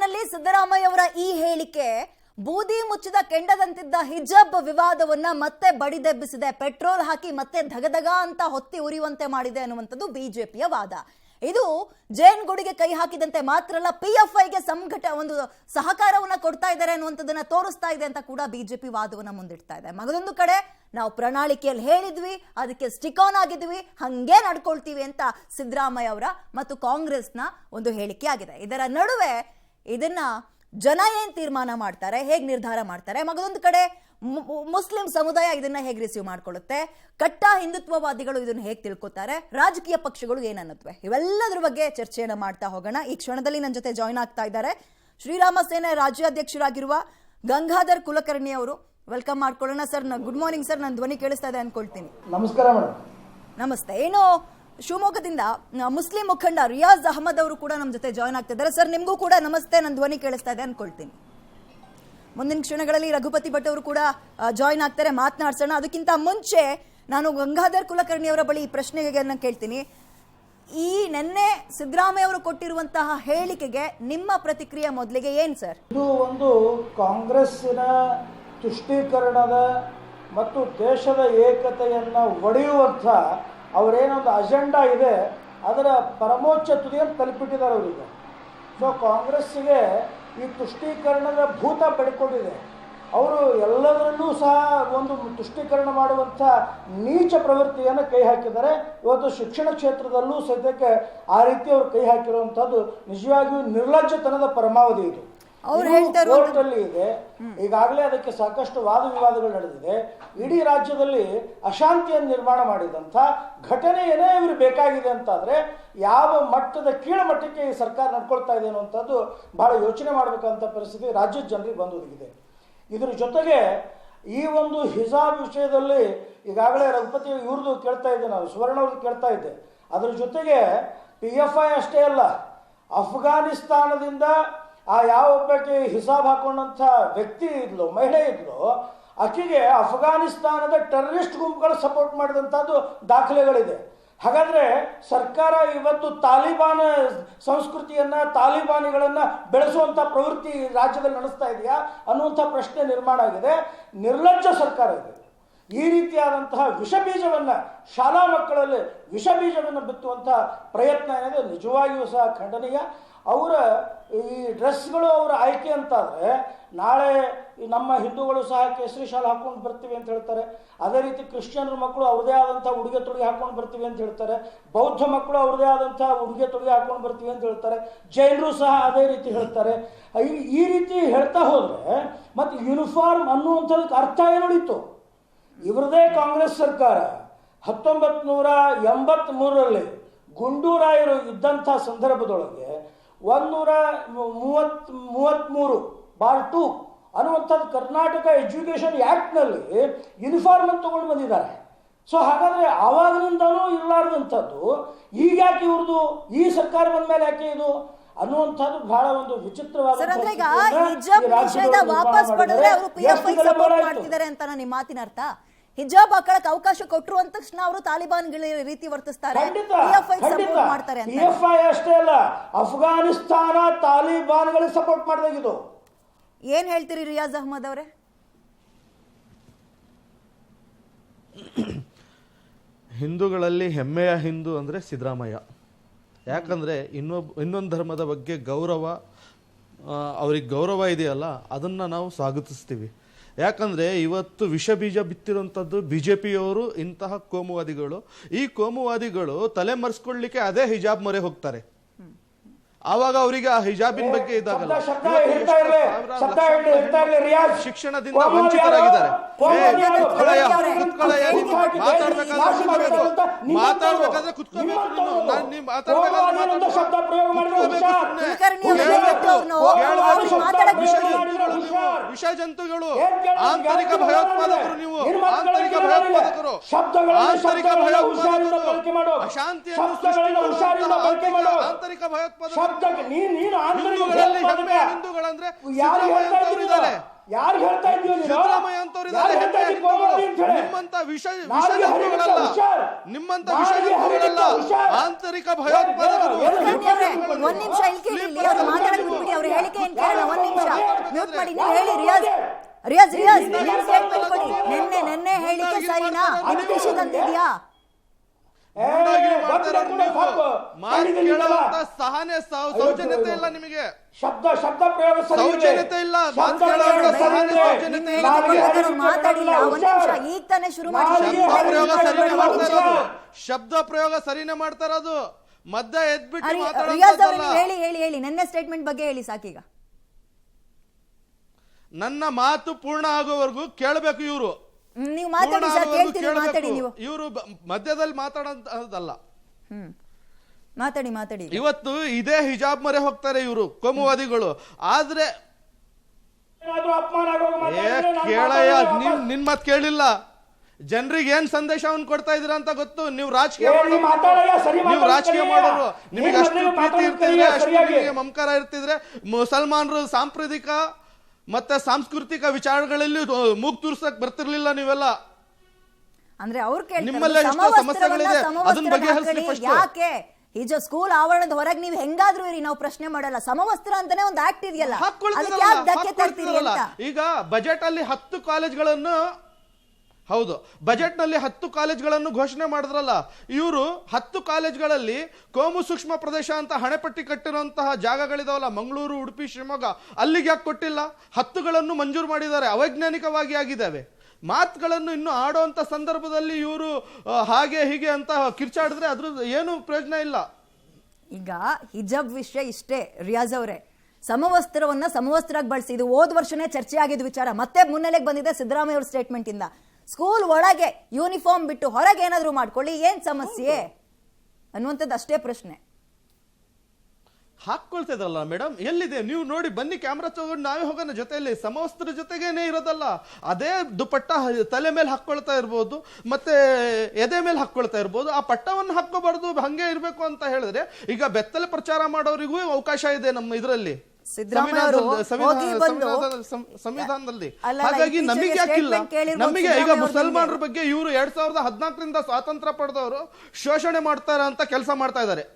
ಒಟ್ಟಿನಲ್ಲಿ ಸಿದ್ದರಾಮಯ್ಯ ಅವರ ಈ ಹೇಳಿಕೆ ಬೂದಿ ಮುಚ್ಚಿದ ಕೆಂಡದಂತಿದ್ದ ಹಿಜಾಬ್ ವಿವಾದವನ್ನ ಮತ್ತೆ ಬಡಿದೆಬ್ಬಿಸಿದೆ. ಪೆಟ್ರೋಲ್ ಹಾಕಿ ಮತ್ತೆ ಧಗಧಗ ಅಂತ ಹೊತ್ತಿ ಉರಿಯುವಂತೆ ಮಾಡಿದೆ ಅನ್ನುವಂಥದ್ದು ಬಿಜೆಪಿಯ ವಾದ. ಇದು ಜೈನ್ ಗುಡಿಗೆ ಕೈ ಹಾಕಿದಂತೆ ಮಾತ್ರ ಅಲ್ಲ, ಪಿಎಫ್ಐಗೆ ಒಂದು ಸಹಕಾರವನ್ನ ಕೊಡ್ತಾ ಇದ್ದಾರೆ ಅನ್ನುವಂಥದ್ದನ್ನ ತೋರಿಸ್ತಾ ಇದೆ ಅಂತ ಕೂಡ ಬಿಜೆಪಿ ವಾದವನ್ನ ಮುಂದಿಡ್ತಾ ಇದೆ. ಮಗದೊಂದು ಕಡೆ ನಾವು ಪ್ರಣಾಳಿಕೆಯಲ್ಲಿ ಹೇಳಿದ್ವಿ, ಅದಕ್ಕೆ ಸ್ಟಿಕ್ ಆನ್ ಆಗಿದ್ವಿ, ಹಂಗೆ ನಡ್ಕೊಳ್ತೀವಿ ಅಂತ ಸಿದ್ದರಾಮಯ್ಯ ಅವರ ಮತ್ತು ಕಾಂಗ್ರೆಸ್ನ ಒಂದು ಹೇಳಿಕೆ ಆಗಿದೆ. ಇದರ ನಡುವೆ ಇದನ್ನ ಜನ ಏನ್ ತೀರ್ಮಾನ ಮಾಡ್ತಾರೆ, ಹೇಗ್ ನಿರ್ಧಾರ ಮಾಡ್ತಾರೆ, ಮಗದೊಂದು ಕಡೆ ಮುಸ್ಲಿಂ ಸಮುದಾಯ ಇದನ್ನ ಹೇಗೆ ರಿಸೀವ್ ಮಾಡ್ಕೊಳ್ಳುತ್ತೆ, ಕಟ್ಟ ಹಿಂದುತ್ವವಾದಿಗಳು ಇದನ್ನ ಹೇಗೆ ತಿಳ್ಕೊತಾರೆ, ರಾಜಕೀಯ ಪಕ್ಷಗಳು ಏನನ್ನತ್ವೆ, ಇವೆಲ್ಲದರ ಬಗ್ಗೆ ಚರ್ಚೆಯನ್ನ ಮಾಡ್ತಾ ಹೋಗೋಣ. ಈ ಕ್ಷಣದಲ್ಲಿ ನನ್ನ ಜೊತೆ ಜಾಯ್ನ್ ಆಗ್ತಾ ಇದ್ದಾರೆ ಶ್ರೀರಾಮ ಸೇನೆ ರಾಜ್ಯಾಧ್ಯಕ್ಷರಾಗಿರುವ ಗಂಗಾಧರ್ ಕುಲಕರ್ಣಿ ಅವರು. ವೆಲ್ಕಮ್ ಮಾಡ್ಕೊಳ್ಳೋಣ ಸರ್. Good morning sir. ನನ್ನ ಧ್ವನಿ ಕೇಳಿಸ್ತಾ ಇದೆ ಅನ್ಕೊಳ್ತೀನಿ. ನಮಸ್ಕಾರ ಮೇಡಮ್. ನಮಸ್ತೆ. ಏನು ಶಿವಮೊಗ್ಗದಿಂದ ಮುಸ್ಲಿಂ ಮುಖಂಡ ರಿಯಾಜ್ ಅಹಮದ್ ಅವರು ಕೂಡ ನಮ್ಮ ಜೊತೆ ಜಾಯ್ನ್ ಆಗ್ತಿದ್ದಾರೆ. ಸರ್ ನಿಮಗೂ ಕೂಡ ನಮಸ್ತೆ, ನನ್ನ ಧ್ವನಿ ಕೇಳಿಸ್ತಾ ಇದೆ ಅನ್ಕೊಳ್ತೀನಿ. ಮುಂದಿನ ಕ್ಷಣಗಳಲ್ಲಿ ರಘುಪತಿ ಭಟ್ ಅವರು ಕೂಡ ಜಾಯ್ನ್ ಆಗ್ತಾರೆ, ಮಾತನಾಡ್ಸೋಣ. ಅದಕ್ಕಿಂತ ಮುಂಚೆ ನಾನು ಗಂಗಾಧರ್ ಕುಲಕರ್ಣಿ ಅವರ ಬಳಿ ಈ ಪ್ರಶ್ನೆಗೆ ಕೇಳ್ತೀನಿ. ಈ ನಿನ್ನೆ ಸಿದ್ದರಾಮಯ್ಯ ಅವರು ಕೊಟ್ಟಿರುವಂತಹ ಹೇಳಿಕೆಗೆ ನಿಮ್ಮ ಪ್ರತಿಕ್ರಿಯೆ ಮೊದಲಿಗೆ ಏನ್ ಸರ್? ಇದು ಒಂದು ಕಾಂಗ್ರೆಸ್ಸಿನ ತುಷ್ಟೀಕರಣದ ಮತ್ತು ದೇಶದ ಏಕತೆಯನ್ನು ಒಡೆಯುವಂಥ ಅವರೇನೊಂದು ಅಜೆಂಡಾ ಇದೆ, ಅದರ ಪರಮೋಚ್ಚ ತುದಿಯನ್ನು ತಲುಪಿಟ್ಟಿದ್ದಾರೆ ಅವರಿಗೆ. ಸೊ ಕಾಂಗ್ರೆಸ್ಸಿಗೆ ಈ ತುಷ್ಟೀಕರಣದ ಭೂತ ಪಡ್ಕೊಂಡಿದೆ. ಅವರು ಎಲ್ಲದರಲ್ಲೂ ಸಹ ಒಂದು ತುಷ್ಟೀಕರಣ ಮಾಡುವಂಥ ನೀಚ ಪ್ರವೃತ್ತಿಯನ್ನು ಕೈ ಹಾಕಿದ್ದಾರೆ. ಇವತ್ತು ಶಿಕ್ಷಣ ಕ್ಷೇತ್ರದಲ್ಲೂ ಸದ್ಯಕ್ಕೆ ಆ ರೀತಿ ಅವರು ಕೈ ಹಾಕಿರುವಂಥದ್ದು ನಿಜವಾಗಿಯೂ ನಿರ್ಲಜ್ಜತನದ ಪರಮಾವಧಿ. ಇದು ಕೋರ್ಟಲ್ಲಿ ಇದೆ, ಈಗಾಗಲೇ ಅದಕ್ಕೆ ಸಾಕಷ್ಟು ವಾದ ವಿವಾದಗಳು ನಡೆದಿದೆ. ಇಡೀ ರಾಜ್ಯದಲ್ಲಿ ಅಶಾಂತಿಯನ್ನು ನಿರ್ಮಾಣ ಮಾಡಿದಂಥ ಘಟನೆ ಏನೇ ಇವರು ಬೇಕಾಗಿದೆ ಅಂತಾದರೆ ಯಾವ ಮಟ್ಟದ ಕೀಳಮಟ್ಟಕ್ಕೆ ಈ ಸರ್ಕಾರ ನಡ್ಕೊಳ್ತಾ ಇದೆ ಅನ್ನುವಂಥದ್ದು ಬಹಳ ಯೋಚನೆ ಮಾಡಬೇಕಂತ ಪರಿಸ್ಥಿತಿ ರಾಜ್ಯದ ಜನರಿಗೆ ಬಂದೊದಗಿದೆ. ಇದರ ಜೊತೆಗೆ ಈ ಒಂದು ಹಿಜಾಬ್ ವಿಷಯದಲ್ಲಿ ಈಗಾಗಲೇ ರಘುಪತಿ ಇವ್ರದ್ದು ಕೇಳ್ತಾ ಇದ್ದೆ, ನಾನು ಸುವರ್ಣ ಅವ್ರದ್ದು ಕೇಳ್ತಾ ಇದ್ದೆ. ಅದರ ಜೊತೆಗೆ PFI ಅಷ್ಟೇ ಅಲ್ಲ, ಅಫ್ಘಾನಿಸ್ತಾನದಿಂದ ಆ ಯಾವ ಒಬ್ಬಕ್ಕೆ ಹಿಸಾಬ್ ಹಾಕೊಂಡಂಥ ವ್ಯಕ್ತಿ ಇದ್ಲು, ಮಹಿಳೆ ಇದ್ಲು, ಆಕೆಗೆ ಅಫ್ಘಾನಿಸ್ತಾನದ ಟೆರರಿಸ್ಟ್ ಗುಂಪುಗಳು ಸಪೋರ್ಟ್ ಮಾಡಿದಂಥದ್ದು ದಾಖಲೆಗಳಿದೆ. ಹಾಗಾದರೆ ಸರ್ಕಾರ ಇವತ್ತು ತಾಲಿಬಾನ್ ಸಂಸ್ಕೃತಿಯನ್ನು, ತಾಲಿಬಾನಿಗಳನ್ನು ಬೆಳೆಸುವಂಥ ಪ್ರವೃತ್ತಿ ರಾಜ್ಯದಲ್ಲಿ ನಡೆಸ್ತಾ ಇದೆಯಾ ಅನ್ನುವಂಥ ಪ್ರಶ್ನೆ ನಿರ್ಮಾಣ ಆಗಿದೆ. ನಿರ್ಲಜ್ಜ ಸರ್ಕಾರ ಇದೆ. ಈ ರೀತಿಯಾದಂತಹ ವಿಷಬೀಜವನ್ನು ಶಾಲಾ ಮಕ್ಕಳಲ್ಲಿ ವಿಷಬೀಜವನ್ನು ಬಿತ್ತುವಂಥ ಪ್ರಯತ್ನ ಏನಿದೆ ನಿಜವಾಗಿಯೂ ಸಹ ಖಂಡನೀಯ. ಅವರ ಈ ಡ್ರೆಸ್ಗಳು ಅವರ ಆಯ್ಕೆ ಅಂತಾದರೆ ನಾಳೆ ನಮ್ಮ ಹಿಂದೂಗಳು ಸಹ ಕೇಸರಿ ಶಾಲೆ ಹಾಕ್ಕೊಂಡು ಬರ್ತೀವಿ ಅಂತ ಹೇಳ್ತಾರೆ. ಅದೇ ರೀತಿ ಕ್ರಿಶ್ಚಿಯನ್ರ ಮಕ್ಕಳು ಅವ್ರದೇ ಆದಂಥ ಉಡುಗೆ ತೊಡುಗೆ ಹಾಕ್ಕೊಂಡು ಬರ್ತೀವಿ ಅಂತ ಹೇಳ್ತಾರೆ. ಬೌದ್ಧ ಮಕ್ಕಳು ಅವ್ರದೇ ಆದಂಥ ಉಡುಗೆ ತೊಡುಗೆ ಹಾಕ್ಕೊಂಡು ಬರ್ತೀವಿ ಅಂತ ಹೇಳ್ತಾರೆ. ಜೈನರು ಸಹ ಅದೇ ರೀತಿ ಹೇಳ್ತಾರೆ. ಈ ರೀತಿ ಹೇಳ್ತಾ ಹೋದರೆ ಮತ್ತು ಯೂನಿಫಾರ್ಮ್ ಅನ್ನುವಂಥದಕ್ಕೆ ಅರ್ಥ ಏನುಳಿತು? ಇವರದೇ ಕಾಂಗ್ರೆಸ್ ಸರ್ಕಾರ 1983ರಲ್ಲಿ ಗುಂಡೂರಾಯರು ಇದ್ದಂಥ ಸಂದರ್ಭದೊಳಗೆ 133(2) ಅನ್ನುವಂಥದ್ದು ಕರ್ನಾಟಕ ಎಜುಕೇಷನ್ ಆ್ಯಕ್ಟ್ನಲ್ಲಿ ಯೂನಿಫಾರ್ಮ್ ಅಂತ ತೊಗೊಂಡು ಬಂದಿದ್ದಾರೆ. ಸೊ ಹಾಗಾದರೆ ಆವಾಗಿನಿಂದಲೂ ಇರಲಾರ್ದಂಥದ್ದು ಈಗ ಯಾಕೆ ಇವ್ರದ್ದು ಈ ಸರ್ಕಾರ ಬಂದ ಮೇಲೆ ಯಾಕೆ ಇದು ಅನ್ನುವಂಥದ್ದು ಬಹಳ ಒಂದು ವಿಚಿತ್ರವಾದ ನಿಮ್ಮ ಮಾತಿನ ಅರ್ಥ. ಹಿಜಾಬ್ ಹಾಕಳಕ್ಕೆ ಅವಕಾಶ ಕೊಟ್ಟರು ಅಂತ ತಕ್ಷಣ ಅವರು ತಾಲಿಬಾನ್ ರೀತಿ ವರ್ತಿಸ್ತಾರೆ, ಮಾಡ್ತಾರೆ. PFI ಅಷ್ಟೇ ಅಲ್ಲ, ಅಫ್ಘಾನಿಸ್ತಾನ ತಾಲಿಬಾನ್ಗಳಿಗೆ ಸಪೋರ್ಟ್ ಮಾಡಿದಾಗಿದ್ದು. ಏನ್ ಹೇಳ್ತೀರಿ ರಿಯಾಜ್ ಅಹಮದ್ ಅವರೇ? ಹಿಂದೂಗಳಲ್ಲಿ ಹೆಮ್ಮೆಯ ಹಿಂದೂ ಅಂದರೆ ಸಿದ್ದರಾಮಯ್ಯ. ಯಾಕಂದರೆ ಇನ್ನೊಂದು ಧರ್ಮದ ಬಗ್ಗೆ ಗೌರವ, ಅವ್ರಿಗೆ ಗೌರವ ಇದೆಯಲ್ಲ, ಅದನ್ನು ನಾವು ಸ್ವಾಗತಿಸ್ತೀವಿ. ಯಾಕಂದರೆ ಇವತ್ತು ವಿಷ ಬೀಜ ಬಿತ್ತಿರುವಂಥದ್ದು BJPಯವರು, ಇಂತಹ ಕೋಮುವಾದಿಗಳು. ಈ ಕೋಮುವಾದಿಗಳು ತಲೆ ಮರೆಸ್ಕೊಳ್ಳಿಕ್ಕೆ ಅದೇ ಹಿಜಾಬ್ ಮೊರೆ ಹೋಗ್ತಾರೆ. ಆವಾಗ ಅವರಿಗೆ ಆ ಹಿಜಾಬಿನ ಬಗ್ಗೆ ಇದಾಗಲ್ಲ. ಶಿಕ್ಷಣದಿಂದ ವಂಚಿತರಾಗಿದ್ದಾರೆ. ಮಾತಾಡ್ಬೇಕಾದ್ರೆ ವಿಷ ಜಂತುಗಳು, ಆಂತರಿಕ ಭಯೋತ್ಪಾದಕರು. ನೀವು ಆಂತರಿಕ ಭಯೋತ್ಪಾದಕರು, ಆಂತರಿಕ ಭಯೋತ್ಪಾದಕರು, ಅಶಾಂತಿಯನ್ನು ಸೃಷ್ಟಿ ಆಂತರಿಕ ಭಯೋತ್ಪಾದಕರು. ಹಿಂದೂಗಳಂದ್ರೆ ಯಾರು ಹೇಳ್ತಾ ಇದ್ದೀವಿ? ಸಿದ್ದರಾಮಯ್ಯ ಅಂತವರಿದ್ದಾರೆ. ನಿಮ್ಮಂತ ವಿಷಜಂತುಗಳಲ್ಲ, ಆಂತರಿಕ ಭಯೋತ್ಪಾದಕರು. ಒಂದ್ ನಿಮಿಷ ಇಲ್ಲಿ ಕೇಳಿ, ಅವ್ರು ಹೇಳಿಕೆ ಏನ್ ಕೇಳೋಣ, ಒಂದ್ ನಿಮಿಷ ಮ್ಯೂಟ್ ಮಾಡಿ. ನೀವು ಹೇಳಿ ರಿಯಾಜ್ ರಿಯಾಜ್ ರಿಯಾಜ್ ನಿಮ್ ಸ್ಟೇಟ್ಮೆಂಟ್ ಕೊಡಿ. ನೆನ್ನೆ ಹೇಳಿಕೆ ಸರಿನಾ, ಇನ್ವಿಟೇಷನ್ ತಂದಿದ್ಯಾ? ಸೌಜನ್ಯತೆ ಇಲ್ಲ ನಿಮಗೆ, ಶಬ್ದ ಪ್ರಯೋಗ ಸೌಜನ್ಯತೆ ಇಲ್ಲ, ಮಾತಾಡಿಲ್ಲ. ಒಂದ್ ನಿಮಿಷ, ಈಗ ತಾನೇ ಶುರು ಮಾಡಿ. ಶಬ್ದ ಪ್ರಯೋಗ ಸರಿನೇ ಮಾಡ್ತಾ ಇರೋದು, ಮಧ್ಯ ಎದ್ಬಿಟ್ಟು ರಿಯಾಜ್ ಅವರು ಹೇಳಿ ಹೇಳಿ ಹೇಳಿ ನನ್ನ ಸ್ಟೇಟ್ಮೆಂಟ್ ಬಗ್ಗೆ ಹೇಳಿ ಸಾಕೀಗ. ನನ್ನ ಮಾತು ಪೂರ್ಣ ಆಗೋವರೆಗೂ ಕೇಳಬೇಕು ಇವರು. ನೀವು ಮಾತಾಡಿ ಸರ್, ಕೇಳ್ತೀನಿ, ಮಾತಾಡಿ ನೀವು. ಇವರು ಮಧ್ಯದಲ್ಲಿ ಮಾತಾಡೋದಲ್ಲ. ಮಾತಾಡಿ. ಇವತ್ತು ಇದೇ ಹಿಜಾಬ್ ಮೊರೆ ಹೋಗ್ತಾರೆ ಇವರು ಕೋಮುವಾದಿಗಳು. ಆದ್ರೆ ಕೇಳಯ್ಯ, ನಿನ್ ಮಾತು ಕೇಳಿಲ್ಲ. ಜನರಿಗೆ ಏನ್ ಸಂದೇಶವನ್ನು ಕೊಡ್ತಾ ಇದೀರಾ ಅಂತ ಗೊತ್ತು. ನೀವು ರಾಜಕೀಯ ಮಾಡೋರು, ನಿಮಗೆ ಅಷ್ಟು ಪ್ರೀತಿ ಇರ್ತಿದ್ರೆ, ಅಷ್ಟು ನಿಮಗೆ ಮಮಕಾರ ಇರ್ತಿದ್ರೆ, ಮುಸಲ್ಮಾನರು ಸಾಂಪ್ರದಾಯಿಕ ಮತ್ತೆ ಸಾಂಸ್ಕೃತಿಕ ವಿಚಾರಗಳಲ್ಲಿ ಮೂಗ್ ತೂರ್ಸಕ್ ಬರ್ತಿರ್ಲಿಲ್ಲ ನೀವೆಲ್ಲ. ಅಂದ್ರೆ ಅವ್ರು ನಿಮ್ಮಲ್ಲೇ ಎಷ್ಟೋ ಸಮಸ್ಯೆಗಳಿದೆ, ಅದನ್ನ ಬಗೆಹರಿಸಿ ಫಸ್ಟ್. ಯಾಕೆ ಈಗ ಸ್ಕೂಲ್ ಆವರಣದ ಹೊರಗೆ ನೀವು ಹೆಂಗಾದ್ರೂ ಇರಿ, ನಾವು ಪ್ರಶ್ನೆ ಮಾಡಲ್ಲ. ಸಮವಸ್ತ್ರ ಅಂತಾನೆ ಒಂದು ಆಕ್ಟ್ ಇದೆಯಲ್ಲ, ಧಕ್ಕೆ ತರ್ತೀರಿ ಅಂತ. ಈಗ ಬಜೆಟ್ ಅಲ್ಲಿ 10 ಕಾಲೇಜ್ಗಳನ್ನು, ಹೌದು, ಬಜೆಟ್ ನಲ್ಲಿ 10 ಕಾಲೇಜ್ಗಳನ್ನು ಘೋಷಣೆ ಮಾಡಿದ್ರಲ್ಲ ಇವರು. 10 ಕಾಲೇಜ್ಗಳಲ್ಲಿ ಕೋಮು ಸೂಕ್ಷ್ಮ ಪ್ರದೇಶ ಅಂತ ಹಣೆಪಟ್ಟಿ ಕಟ್ಟಿರುವಂತಹ ಜಾಗಗಳಿದಾವಲ್ಲ, ಮಂಗಳೂರು, ಉಡುಪಿ, ಶಿವಮೊಗ್ಗ, ಅಲ್ಲಿಗೆ ಯಾಕೆ ಕೊಟ್ಟಿಲ್ಲ? 10ಗಳನ್ನು ಮಂಜೂರು ಮಾಡಿದ್ದಾರೆ, ಅವೈಜ್ಞಾನಿಕವಾಗಿ ಆಗಿದ್ದಾವೆ. ಮಾತುಗಳನ್ನು ಇನ್ನು ಆಡುವಂತ ಸಂದರ್ಭದಲ್ಲಿ ಇವರು ಹಾಗೆ ಹೀಗೆ ಅಂತ ಕಿರ್ಚಾಡಿದ್ರೆ ಅದ್ರ ಏನು ಪ್ರಯೋಜನ ಇಲ್ಲ. ಈಗ ಹಿಜಾಬ್ ವಿಷಯ ಇಷ್ಟೇ ರಿಯಾಜ್ ಅವರೇ, ಸಮವಸ್ತ್ರವನ್ನ ಸಮವಸ್ತ್ರಕ್ಕೆ ಬಳಸಿ, ಇದು ಹೋದ ವರ್ಷನೇ ಚರ್ಚೆ ಆಗಿದ್ದ ವಿಚಾರ, ಮತ್ತೆ ಮುನ್ನೆಲೆಗೆ ಬಂದಿದೆ ಸಿದ್ದರಾಮಯ್ಯ ಅವ್ರ ಸ್ಟೇಟ್ಮೆಂಟ್ ಇಂದ. ಸ್ಕೂಲ್ ಒಳಗೆ ಯೂನಿಫಾರ್ಮ್ ಬಿಟ್ಟು ಹೊರಗೆ ಏನಾದ್ರೂ ಮಾಡ್ಕೊಳ್ಳಿ, ಏನ್ ಸಮಸ್ಯೆ ಅನ್ನುವಂಥದ್ದು ಅಷ್ಟೇ ಪ್ರಶ್ನೆ. ಹಾಕೊಳ್ತಿದಲ್ಲ ಮೇಡಮ್, ಎಲ್ಲಿದೆ ನೀವು ನೋಡಿ, ಬನ್ನಿ ಕ್ಯಾಮ್ರಾ ತಗೊಂಡು ನಾವೇ ಹೋಗೋಣ ಜೊತೆಯಲ್ಲಿ. ಸಮವಸ್ತ್ರ ಜೊತೆಗೇನೆ ಇರೋದಲ್ಲ, ಅದೇ ದುಪಟ್ಟ ತಲೆ ಮೇಲೆ ಹಾಕೊಳ್ತಾ ಇರ್ಬೋದು, ಮತ್ತೆ ಎದೆ ಮೇಲೆ ಹಾಕೊಳ್ತಾ ಇರ್ಬೋದು. ಆ ಪಟ್ಟವನ್ನು ಹಾಕೋಬಾರ್ದು, ಹಂಗೆ ಇರ್ಬೇಕು ಅಂತ ಹೇಳಿದ್ರೆ ಈಗ ಬೆತ್ತಲೆ ಪ್ರಚಾರ ಮಾಡೋರಿಗೂ ಅವಕಾಶ ಇದೆ ನಮ್ಮ ಇದರಲ್ಲಿ, ಸಂವಿಧಾನದಲ್ಲಿ. ಹಾಗಾಗಿ ನಮಗೆ ಯಾಕಿಲ್ಲ? ನಮಗೆ ಈಗ ಮುಸಲ್ಮಾನರ ಬಗ್ಗೆ ಇವರು 2014ರಿಂದ ಸ್ವಾತಂತ್ರ್ಯ ಪಡೆದವರು ಶೋಷಣೆ ಮಾಡ್ತಾರ ಅಂತ ಕೆಲಸ ಮಾಡ್ತಾ ಇದ್ದಾರೆ.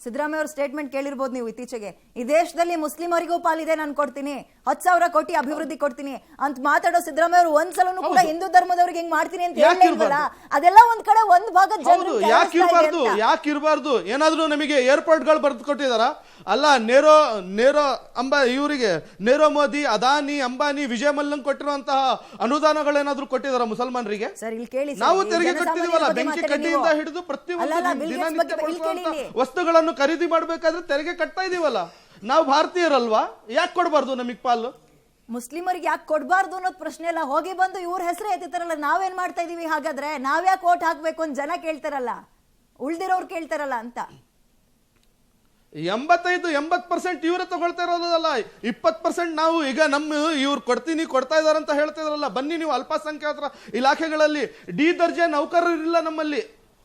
ಸಿದ್ದರಾಮಯ್ಯ ಅವ್ರ ಸ್ಟೇಟ್ಮೆಂಟ್ ಕೇಳಿರ್ಬೋದು ನೀವು ಇತ್ತೀಚೆಗೆ, ಈ ದೇಶದಲ್ಲಿ ಮುಸ್ಲಿಮರಿಗೂ ಪಾಲಿದೆ, ನಾನು ಕೊಡ್ತೀನಿ 10,000 ಕೋಟಿ ಅಭಿವೃದ್ಧಿ ಕೊಡ್ತೀನಿ ಅಂತ ಮಾತಾಡೋ ಸಿದ್ದರಾಮಯ್ಯ ಅವರು ಒಂದ್ಸಲೂ ಕೂಡ ಹಿಂದೂ ಧರ್ಮದವ್ರಿಗೆ ಹೆಂಗ್ ಮಾಡ್ತೀನಿ ಅಂತ ಹೇಳಿಲ್ವಲ್ಲ. ಅದೆಲ್ಲ ಒಂದ್ ಕಡೆ ಒಂದ್ ಭಾಗದ ಜನರು ಯಾಕಿರ್ಬಾರ್ದು? ಏನಾದ್ರೂ ನಮಗೆ ಏರ್ಪೋರ್ಟ್ ಗಳು ಬರ್ದು ಕೊಟ್ಟಿದಾರ? ಅಲ್ಲ, ನೇರೋ ಇವರಿಗೆ ನೇರೋ ಮೋದಿ, ಅದಾನಿ, ಅಂಬಾನಿ, ವಿಜಯ ಮಲ್ಯನ್ ಕೊಟ್ಟಿರುವಂತಹ ಅನುದಾನಗಳೇನಾದ್ರೂ ಕೊಟ್ಟಿದಾರ ಮುಸಲ್ಮಾನರಿಗೆ? ನಾವು ತೆರಿಗೆ ಕಟ್ಟಿದೀವಲ್ಲ, ಬೆಂಕಿ ಕಡ್ಡಿಯಿಂದ ಹಿಡಿದು ಪ್ರತಿಯೊಂದು ದಿನನಿತ್ಯ ಬಳಸುವಂತ ವಸ್ತುಗಳನ್ನು ಖರೀದಿ ಮಾಡ್ಬೇಕಾದ್ರೆ ತೆರಿಗೆ ಕಟ್ತಾ ಇದೀವಲ್ಲ. ನಾವು ಭಾರತೀಯರಲ್ವಾ, ಯಾಕೆ ಕೊಡಬಾರ್ದು ನಮಗ್ ಪಾಲು? ಮುಸ್ಲಿಮರಿಗೆ ಯಾಕೆ ಕೊಡಬಾರ್ದು ಅನ್ನೋದು ಪ್ರಶ್ನೆ ಇಲ್ಲ. ಹೋಗಿ ಬಂದು ಇವ್ರ ಹೆಸರು ಎತ್ತಿತಾರಲ್ಲ, ನಾವೇನ್ ಮಾಡ್ತಾ ಇದೀವಿ ಹಾಗಾದ್ರೆ? ನಾವ್ಯಾಕೆ ಓಟ್ ಹಾಕ್ಬೇಕು ಅಂತ ಜನ ಕೇಳ್ತಾರಲ್ಲ, ಉಳ್ದಿರೋರು ಕೇಳ್ತಾರಲ್ಲ ಅಂತ. 85-80% ಇವರೇ ತಗೊಳ್ತಾ ಇರೋದಲ್ಲ, 20% ನಾವು ಈಗ ಇವ್ರು ಕೊಡ್ತಾ ಇದಾರಂತ ಹೇಳ್ತಿದಾರಲ್ಲ. ಬನ್ನಿ ನೀವು ಅಲ್ಪಸಂಖ್ಯಾತರ ಇಲಾಖೆಗಳಲ್ಲಿ ಡಿ ದರ್ಜೆ ನೌಕರರಿಲ್ಲ ನಮ್ಮಲ್ಲಿ,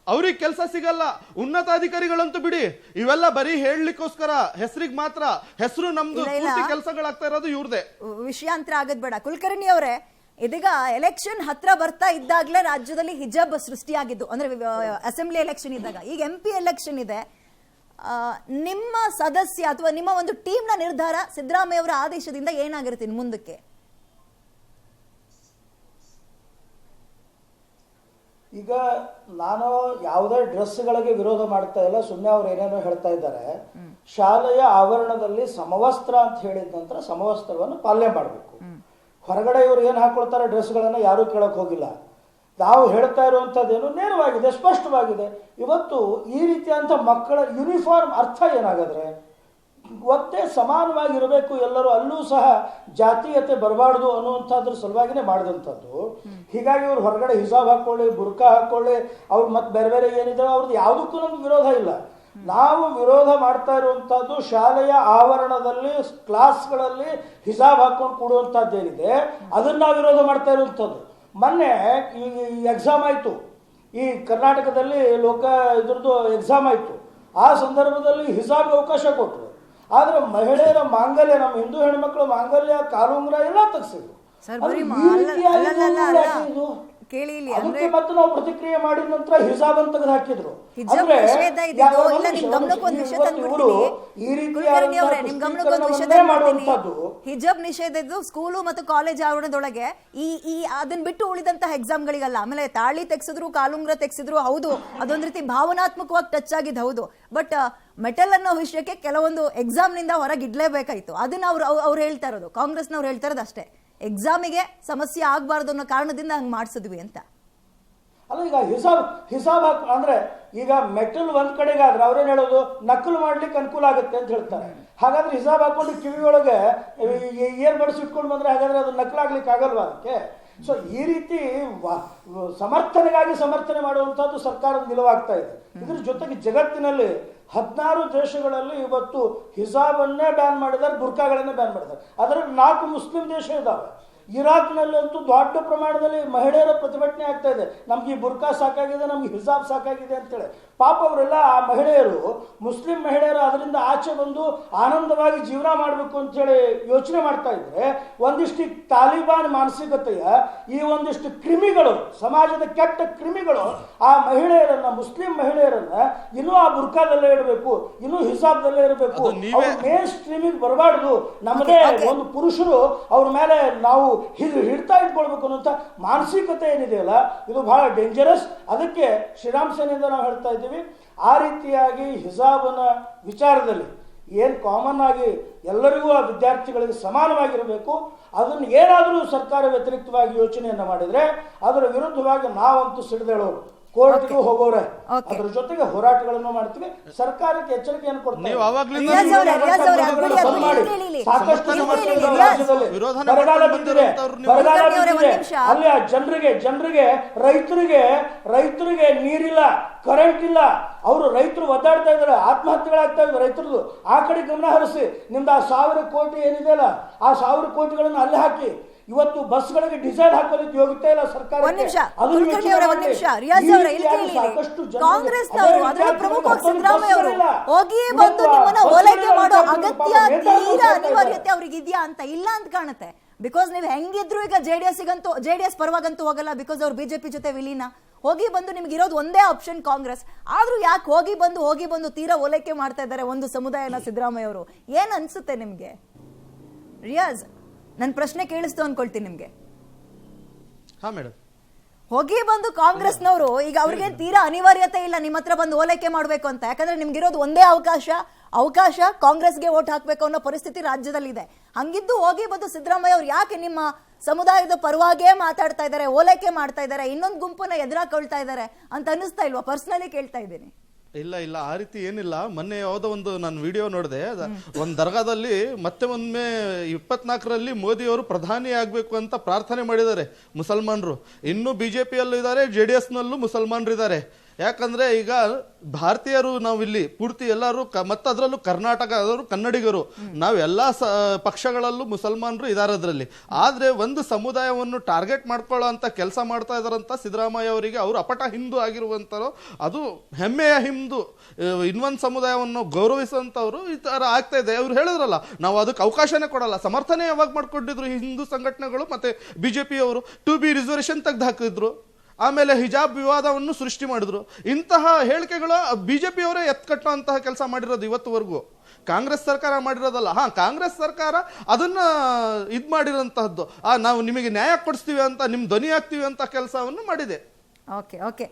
ಅವ್ರಿಗೆ ಕೆಲಸ ಸಿಗಲ್ಲ. ಉನ್ನತಾಧಿಕಾರಿಗಳಂತೂ ಬಿಡಿ, ಇವೆಲ್ಲ ಬರೀ ಹೇಳಲಿಕ್ಕೋಸ್ಕರ ಹೆಸರಿಗೆ ಮಾತ್ರ. ಹೆಸರು ನಮ್ದು, ಕೆಲಸಗಳಾಗ್ತಾ ಇರೋದು ಇವ್ರದೇ. ವಿಷಯಾಂತರ ಆಗದ್ ಬೇಡ. ಕುಲಕರ್ಣಿ ಅವರೇ, ಇದೀಗ ಎಲೆಕ್ಷನ್ ಹತ್ರ ಬರ್ತಾ ಇದ್ದಾಗ್ಲೇ ರಾಜ್ಯದಲ್ಲಿ ಹಿಜಾಬ್ ಸೃಷ್ಟಿಯಾಗಿದ್ದು, ಅಂದ್ರೆ ಅಸೆಂಬ್ಲಿ ಎಲೆಕ್ಷನ್ ಇದ್ದಾಗ. ಈಗ MP ಎಲೆಕ್ಷನ್ ಇದೆ. ನಿಮ್ಮ ಸದಸ್ಯ ಅಥವಾ ನಿಮ್ಮ ಒಂದು ಟೀಮ್ನ ನಿರ್ಧಾರ ಸಿದ್ದರಾಮಯ್ಯ ಅವರ ಆದೇಶದಿಂದ ಏನಾಗಿರುತ್ತೆ ಮುಂದಕ್ಕೆ? ಈಗ ನಾನು ಯಾವುದೇ ಡ್ರೆಸ್ಗಳಿಗೆ ವಿರೋಧ ಮಾಡ್ತಾ ಇಲ್ಲ, ಸುಮ್ಮನೆ ಅವ್ರು ಏನೇನೋ ಹೇಳ್ತಾ ಇದ್ದಾರೆ. ಶಾಲೆಯ ಆವರಣದಲ್ಲಿ ಸಮವಸ್ತ್ರ ಅಂತ ಹೇಳಿದ ನಂತರ ಸಮವಸ್ತ್ರವನ್ನು ಪಾಲನೆ ಮಾಡಬೇಕು. ಹೊರಗಡೆ ಇವ್ರು ಏನು ಹಾಕೊಳ್ತಾರೆ ಡ್ರೆಸ್ಗಳನ್ನು ಯಾರೂ ಕೇಳಕ್ ಹೋಗಿಲ್ಲ. ನಾವು ಹೇಳ್ತಾ ಇರುವಂಥದ್ದೇನು ನೇರವಾಗಿದೆ, ಸ್ಪಷ್ಟವಾಗಿದೆ. ಇವತ್ತು ಈ ರೀತಿಯಂಥ ಮಕ್ಕಳ ಯೂನಿಫಾರ್ಮ್ ಅರ್ಥ ಏನಾಗಾದ್ರೆ ಒತ್ತೇ ಸಮಾನವಾಗಿರಬೇಕು ಎಲ್ಲರೂ, ಅಲ್ಲೂ ಸಹ ಜಾತೀಯತೆ ಬರಬಾರ್ದು ಅನ್ನುವಂಥದ್ರ ಸಲುವಾಗಿನೇ ಮಾಡಿದಂಥದ್ದು. ಹೀಗಾಗಿ ಇವ್ರು ಹೊರಗಡೆ ಹಿಜಾಬ್ ಹಾಕೊಳ್ಳಿ, ಬುರ್ಕಾ ಹಾಕೊಳ್ಳಿ, ಅವ್ರು ಮತ್ತೆ ಬೇರೆ ಬೇರೆ ಏನಿದೆ ಅವ್ರದ್ದು ಯಾವುದಕ್ಕೂ ನಮ್ಗೆ ವಿರೋಧ ಇಲ್ಲ. ನಾವು ವಿರೋಧ ಮಾಡ್ತಾ ಇರುವಂಥದ್ದು ಶಾಲೆಯ ಆವರಣದಲ್ಲಿ ಕ್ಲಾಸ್ಗಳಲ್ಲಿ ಹಿಜಾಬ್ ಹಾಕೊಂಡು ಕೂಡುವಂಥದ್ದೇನಿದೆ ಅದನ್ನು ನಾವು ವಿರೋಧ ಮಾಡ್ತಾ ಇರುವಂಥದ್ದು. ಮೊನ್ನೆ ಈ ಎಕ್ಸಾಮ್ ಆಯಿತು, ಈ ಕರ್ನಾಟಕದಲ್ಲಿ ಇದ್ರದ್ದು ಎಕ್ಸಾಮ್ ಆಯಿತು. ಆ ಸಂದರ್ಭದಲ್ಲಿ ಹಿಜಾಬ್ಗೆ ಅವಕಾಶ ಕೊಟ್ಟರು. ಆದರೆ ಮಹಿಳೆಯರ ಮಾಂಗಲ್ಯ, ನಮ್ಮ ಹಿಂದೂ ಹೆಣ್ಮಕ್ಳ ಮಾಂಗಲ್ಯ, ಕಾಲುಂಗ್ರ ಎಲ್ಲ ತೆಗೆಸಿದ್ರು. ಕೇಳಿ ಇಲ್ಲಿ ಅದಕ್ಕೆ ಮತ್ತೆ ನಾವು ಪ್ರತಿಕ್ರಿಯೆ ಮಾಡಿದ ನಂತರ ಹಿಜಾಬ್ ಅಂತ ತೆಗೆದು ಹಾಕಿದ್ರು. ಹಿಜಾಬ್ ನಿಷೇಧ ಇದ್ದಿದ್ದು ಇಲ್ಲ. ನಿಮ್ ಗಮನಕ್ಕೊಂದು ವಿಷಯ ತಂದ್ಬಿಡ್ತೀನಿ ಕುಲಕರ್ಣಿ ಅವರೇ, ನಿಮ್ ಗಮನಕ್ಕೊಂದು ವಿಷಯ ತಂದ್ಬಿಡ್ತೀನಿ. ಹಿಜಾಬ್ ನಿಷೇಧ ಇದ್ದು ಸ್ಕೂಲು ಮತ್ತು ಕಾಲೇಜ್ ಆವರಣದೊಳಗೆ ಈ ಅದನ್ನ ಬಿಟ್ಟು ಉಳಿದಂತಹ ಎಕ್ಸಾಮ್ಗಳಿಗಲ್ಲ. ಆಮೇಲೆ ತಾಳಿ ತೆಗ್ಸಿದ್ರು, ಕಾಲುಂಗ್ರ ತೆಗ್ಸಿದ್ರು, ಹೌದು ಅದೊಂದ್ ರೀತಿ ಭಾವನಾತ್ಮಕವಾಗಿ ಟಚ್ ಆಗಿದ್ದು ಹೌದು. ಬಟ್ ಮೆಟಲ್ ಅನ್ನೋ ವಿಷಯಕ್ಕೆ ಕೆಲವೊಂದು ಎಕ್ಸಾಮ್ ನಿಂದ ಹೊರಗಿಡ್ಲೇಬೇಕಾಯ್ತು. ಅದನ್ನ ಅವ್ರು ಹೇಳ್ತಾ ಇರೋದು, ಕಾಂಗ್ರೆಸ್ನವ್ರು ಹೇಳ್ತಾ ಇರೋದು ಅಷ್ಟೇ, ಎಕ್ಸಾಮಿಗೆ ಸಮಸ್ಯೆ ಆಗ್ಬಾರ್ದು ಅನ್ನೋ ಕಾರಣದಿಂದ ಹಂಗ್ ಮಾಡಿಸಿದ್ವಿ ಅಂತ. ಅಲ್ಲ, ಈಗ ಹಿಸಾಬ್ ಅಂದ್ರೆ ಈಗ ಮೆಟಲ್ ಒಂದ್ ಕಡೆಗೆ ಆದ್ರೆ ಅವ್ರೇನ್ ಹೇಳೋದು, ನಕಲು ಮಾಡ್ಲಿಕ್ಕೆ ಅನುಕೂಲ ಆಗುತ್ತೆ ಅಂತ ಹೇಳ್ತಾರೆ. ಹಾಗಾದ್ರೆ ಹಿಸಾಬ್ ಹಾಕೊಂಡು ಕಿವಿಯೊಳಗೆ ಏರ್ ಬಡ್ಸ್ ಇಟ್ಕೊಂಡು ಬಂದ್ರೆ ಹಾಗಾದ್ರೆ ಅದು ನಕಲಾಗ್ಲಿಕ್ಕೆ ಆಗಲ್ವಾ ಅದಕ್ಕೆ? ಸೊ ಈ ರೀತಿ ಸಮರ್ಥನೆಗಾಗಿ ಸಮರ್ಥನೆ ಮಾಡುವಂತಹದ್ದು ಸರ್ಕಾರದ ನಿಲುವಾಗ್ತಾ ಇದೆ. ಇದ್ರ ಜೊತೆಗೆ ಜಗತ್ತಿನಲ್ಲಿ 16 ದೇಶಗಳಲ್ಲಿ ಇವತ್ತು ಹಿಜಾಬನ್ನೇ ಬ್ಯಾನ್ ಮಾಡಿದ್ದಾರೆ, ಬುರ್ಕಾಗಳನ್ನೇ ಬ್ಯಾನ್ ಮಾಡಿದ್ದಾರೆ. ಅದರಲ್ಲಿ 4 ಮುಸ್ಲಿಂ ದೇಶ ಇದಾವೆ. ಇರಾಕ್ನಲ್ಲಂತೂ ದೊಡ್ಡ ಪ್ರಮಾಣದಲ್ಲಿ ಮಹಿಳೆಯರ ಪ್ರತಿಭಟನೆ ಆಗ್ತಾ ಇದೆ, ನಮ್ಗೆ ಈ ಬುರ್ಕಾ ಸಾಕಾಗಿದೆ, ನಮ್ಗೆ ಹಿಜಾಬ್ ಸಾಕಾಗಿದೆ ಅಂತೇಳಿ. ಪಾಪ ಅವರೆಲ್ಲ ಆ ಮಹಿಳೆಯರು, ಮುಸ್ಲಿಂ ಮಹಿಳೆಯರು ಅದರಿಂದ ಆಚೆ ಬಂದು ಆನಂದವಾಗಿ ಜೀವನ ಮಾಡಬೇಕು ಅಂತೇಳಿ ಯೋಚನೆ ಮಾಡ್ತಾ ಇದ್ರೆ, ಒಂದಿಷ್ಟು ತಾಲಿಬಾನ್ ಮಾನಸಿಕತೆಯ ಈ ಒಂದಿಷ್ಟು ಕ್ರಿಮಿಗಳು, ಸಮಾಜದ ಕೆಟ್ಟ ಕ್ರಿಮಿಗಳು ಆ ಮಹಿಳೆಯರನ್ನ, ಮುಸ್ಲಿಂ ಮಹಿಳೆಯರನ್ನ ಇನ್ನೂ ಆ ಬುರ್ಕಾದಲ್ಲೇ ಇಡಬೇಕು, ಇನ್ನೂ ಹಿಜಾಬ್ದಲ್ಲೇ ಇರಬೇಕು, ಮೇನ್ ಸ್ಟ್ರೀಮಿಗೆ ಬರಬಾರ್ದು, ನಮ್ಮದೇ ಒಂದು ಪುರುಷರು ಅವ್ರ ಮೇಲೆ ನಾವು ಹಿಡ್ತಾ ಇಟ್ಕೊಳ್ಬೇಕು ಅನ್ನೋಂಥ ಮಾನಸಿಕತೆ ಏನಿದೆಯಲ್ಲ, ಇದು ಬಹಳ ಡೇಂಜರಸ್. ಅದಕ್ಕೆ ಶ್ರೀರಾಮ್ ಸೇನೆಯಿಂದ ನಾವು ಹೇಳ್ತಾ ಇದ್ದೀವಿ, ಆ ರೀತಿಯಾಗಿ ಹಿಜಾಬನ ವಿಚಾರದಲ್ಲಿ ಏನು ಕಾಮನ್ ಆಗಿ ಎಲ್ಲರಿಗೂ ಆ ವಿದ್ಯಾರ್ಥಿಗಳಿಗೆ ಸಮಾನವಾಗಿರಬೇಕು, ಅದನ್ನು ಏನಾದರೂ ಸರ್ಕಾರ ವ್ಯತಿರಿಕ್ತವಾಗಿ ಯೋಚನೆಯನ್ನು ಮಾಡಿದರೆ ಅದರ ವಿರುದ್ಧವಾಗಿ ನಾವಂತೂ ಸಿಡಿದೇಳೋರು, ಕೋರ್ಟ್ಗೂ ಹೋಗೋರೆ, ಅದ್ರ ಜೊತೆಗೆ ಹೋರಾಟಗಳನ್ನು ಮಾಡ್ತೀವಿ, ಸರ್ಕಾರಕ್ಕೆ ಎಚ್ಚರಿಕೆಯನ್ನು ಕೊಡ್ತೀವಿ. ಸಾಕಷ್ಟು ಬರಗಾಲ ಬಿದ್ದಿದೆ, ಅಲ್ಲಿ ಆ ಜನರಿಗೆ ರೈತರಿಗೆ ನೀರಿಲ್ಲ, ಕರೆಂಟ್ ಇಲ್ಲ, ಅವರು ರೈತರು ಒದ್ದಾಡ್ತಾ ಇದ್ದಾರೆ, ಆತ್ಮಹತ್ಯೆಗಳಾಗ್ತಾ ಇದ್ದಾರೆ ರೈತರದು. ಆ ಕಡೆ ಗಮನ ಹರಿಸಿ, ನಿಮ್ದು ಆ 1000 ಕೋಟಿ ಏನಿದೆಯಲ್ಲ ಆ 1000 ಕೋಟಿಗಳನ್ನು ಅಲ್ಲಿ ಹಾಕಿ. ಇವತ್ತು ಬಸ್ಗಳಿಗೆ ಡೀಸೆಲ್ ಹಾಕೋದಕ್ಕೆ ಯೋಗ್ಯತೆ ಇಲ್ಲ ಸರ್ಕಾರ. ಕಾಂಗ್ರೆಸ್ನವರು ಅದರ ಪ್ರಮುಖ ಸಿದ್ದರಾಮಯ್ಯ ಅವರು ಹೋಗಿ ಬಂದು ನಿಮ್ಮನ್ನ ಓಲೈಕೆ ಮಾಡೋ ಅಗತ್ಯ ತೀರಾ ಅನಿವಾರ್ಯತೆ ಅವ್ರಿಗೆ ಇದೆಯಾ ಅಂತ ಇಲ್ಲ ಅಂತ ಕಾಣುತ್ತೆ. ಬಿಕಾಸ್ ನೀವು ಹೆಂಗಿದ್ರು ಈಗ ಜೆಡಿಎಸ್ ಪರವಾಗಂತೂ ಹೋಗಲ್ಲ, ಬಿಕಾಸ್ ಅವ್ರು ಬಿಜೆಪಿ ಜೊತೆ ವಿಲೀನ. ಹೋಗಿ ಬಂದು ನಿಮ್ಗೆ ಇರೋದು ಒಂದೇ ಆಪ್ಷನ್ ಕಾಂಗ್ರೆಸ್. ಆದ್ರೂ ಯಾಕೆ ಹೋಗಿ ಬಂದು ತೀರಾ ಓಲೈಕೆ ಮಾಡ್ತಾ ಇದ್ದಾರೆ ಒಂದು ಸಮುದಾಯನ ಸಿದ್ದರಾಮಯ್ಯ ಅವರು? ಏನ್ ಅನ್ಸುತ್ತೆ ನಿಮ್ಗೆ ರಿಯಾಜ್? ನನ್ನ ಪ್ರಶ್ನೆ ಕೇಳಿಸ್ತು ಅನ್ಕೊಳ್ತೀನಿ ನಿಮ್ಗೆ. ಹಾ ಮೇಡಮ್, ಹೋಗಿ ಬಂದು ಕಾಂಗ್ರೆಸ್ನವರು ಈಗ ಅವ್ರಿಗೆ ತೀರಾ ಅನಿವಾರ್ಯತೆ ಇಲ್ಲ ನಿಮ್ಮ ಹತ್ರ ಬಂದು ಓಲೈಕೆ ಮಾಡ್ಬೇಕು ಅಂತ. ಯಾಕಂದ್ರೆ ನಿಮ್ಗಿರೋದು ಒಂದೇ ಅವಕಾಶ ಕಾಂಗ್ರೆಸ್ಗೆ ವೋಟ್ ಹಾಕ್ಬೇಕು ಅನ್ನೋ ಪರಿಸ್ಥಿತಿ ರಾಜ್ಯದಲ್ಲಿದೆ. ಹಂಗಿದ್ದು ಹೋಗಿ ಬಂದು ಸಿದ್ದರಾಮಯ್ಯ ಅವ್ರು ಯಾಕೆ ನಿಮ್ಮ ಸಮುದಾಯದ ಪರವಾಗೇ ಮಾತಾಡ್ತಾ ಇದ್ದಾರೆ, ಓಲೈಕೆ ಮಾಡ್ತಾ ಇದ್ದಾರೆ, ಇನ್ನೊಂದು ಗುಂಪನ್ನ ಎದುರಾಕೊಳ್ತಾ ಇದ್ದಾರೆ ಅಂತ ಅನ್ನಿಸ್ತಾ ಇಲ್ವಾ? ಪರ್ಸನಲಿ ಕೇಳ್ತಾ ಇದ್ದೀನಿ. ಇಲ್ಲ ಆ ರೀತಿ ಏನಿಲ್ಲ. ಮೊನ್ನೆ ಯಾವುದೋ ಒಂದು ನಾನು ವಿಡಿಯೋ ನೋಡಿದೆ, ಒಂದು ದರ್ಗಾದಲ್ಲಿ ಮತ್ತೆ ಒಮ್ಮೆ 24ರಲ್ಲಿ ಮೋದಿ ಅವರು ಪ್ರಧಾನಿ ಆಗ್ಬೇಕು ಅಂತ ಪ್ರಾರ್ಥನೆ ಮಾಡಿದ್ದಾರೆ ಮುಸಲ್ಮಾನರು. ಇನ್ನೂ ಬಿಜೆಪಿಯಲ್ಲೂ ಇದ್ದಾರೆ, JDSನಲ್ಲೂ ಮುಸಲ್ಮಾನರು ಇದ್ದಾರೆ. ಯಾಕಂದ್ರೆ ಈಗ ಭಾರತೀಯರು ನಾವಿಲ್ಲಿ ಪೂರ್ತಿ ಎಲ್ಲರೂ ಮತ್ತೆ ಅದರಲ್ಲೂ ಕರ್ನಾಟಕದವರು, ಕನ್ನಡಿಗರು, ನಾವೆಲ್ಲ ಪಕ್ಷಗಳಲ್ಲೂ ಮುಸಲ್ಮಾನರು ಇದ್ದಾರೆ ಅದರಲ್ಲಿ. ಆದ್ರೆ ಒಂದು ಸಮುದಾಯವನ್ನು ಟಾರ್ಗೆಟ್ ಮಾಡ್ಕೊಳ್ಳೋ ಅಂತ ಕೆಲಸ ಮಾಡ್ತಾ ಇದಾರಂತ ಸಿದ್ದರಾಮಯ್ಯ ಅವರಿಗೆ. ಅವರು ಅಪಟ ಹಿಂದೂ ಆಗಿರುವಂತರು, ಅದು ಹೆಮ್ಮೆಯ ಹಿಂದೂ, ಇನ್ನೊಂದು ಸಮುದಾಯವನ್ನು ಗೌರವಿಸುವಂತವ್ರು ಈ ತರ ಆಗ್ತಾ ಇದೆ. ಅವ್ರು ಹೇಳಿದ್ರಲ್ಲ, ನಾವು ಅದಕ್ಕೆ ಅವಕಾಶನೇ ಕೊಡಲ್ಲ. ಸಮರ್ಥನೆ ಯಾವಾಗ ಮಾಡ್ಕೊಂಡಿದ್ರು ಹಿಂದೂ ಸಂಘಟನೆಗಳು ಮತ್ತೆ ಬಿಜೆಪಿ ಅವರು? 2B ರಿಸರ್ವೇಶನ್ ತೆಗೆದು ಹಾಕಿದ್ರು, ಆಮೇಲೆ ಹಿಜಾಬ್ ವಿವಾದವನ್ನು ಸೃಷ್ಟಿ ಮಾಡಿದ್ರು. ಇಂತಹ ಹೇಳಿಕೆಗಳು ಬಿಜೆಪಿ ಅವರೇ ಎತ್ಕಟ್ಟುವಂತಹ ಕೆಲಸ ಮಾಡಿರೋದು ಇವತ್ತುವರೆಗೂ. ಕಾಂಗ್ರೆಸ್ ಸರ್ಕಾರ ಮಾಡಿರೋದಲ್ಲ. ಕಾಂಗ್ರೆಸ್ ಸರ್ಕಾರ ಅದನ್ನ ಇದ್ ಮಾಡಿರೋಂತಹದ್ದು, ನಾವು ನಿಮಗೆ ನ್ಯಾಯ ಕೊಡಿಸ್ತೀವಿ ಅಂತ, ನಿಮ್ ಧ್ವನಿ ಆಗ್ತೀವಿ ಅಂತ ಕೆಲಸವನ್ನು ಮಾಡಿದೆ. ಓಕೆ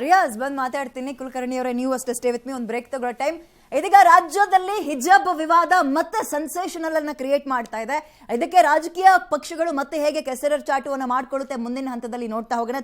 ರಿಯಾಜ್ ಬಂದ್ ಮಾತಾಡ್ತೀನಿ. ಕುಲಕರ್ಣಿ ಅವರೇ, ನೀವು ಅಷ್ಟೇ ಸ್ಟೇ ವಿತ್ ಮೀ. ಒಂದು ಬ್ರೇಕ್ ತಗೊಳ್ಳೋ ಟೈಮ್. ಇದೀಗ ರಾಜ್ಯದಲ್ಲಿ ಹಿಜಾಬ್ ವಿವಾದ ಮತ್ತೆ ಸೆನ್ಸೇಷನಲ್ ಅನ್ನ ಕ್ರಿಯೇಟ್ ಮಾಡ್ತಾ ಇದೆ. ಇದಕ್ಕೆ ರಾಜಕೀಯ ಪಕ್ಷಗಳು ಮತ್ತೆ ಹೇಗೆ ಕೆಸರ ಚಾಟುವನ್ನ ಮಾಡ್ಕೊಳ್ಳುತ್ತೆ ಮುಂದಿನ ಹಂತದಲ್ಲಿ ನೋಡ್ತಾ ಹೋಗೋಣ.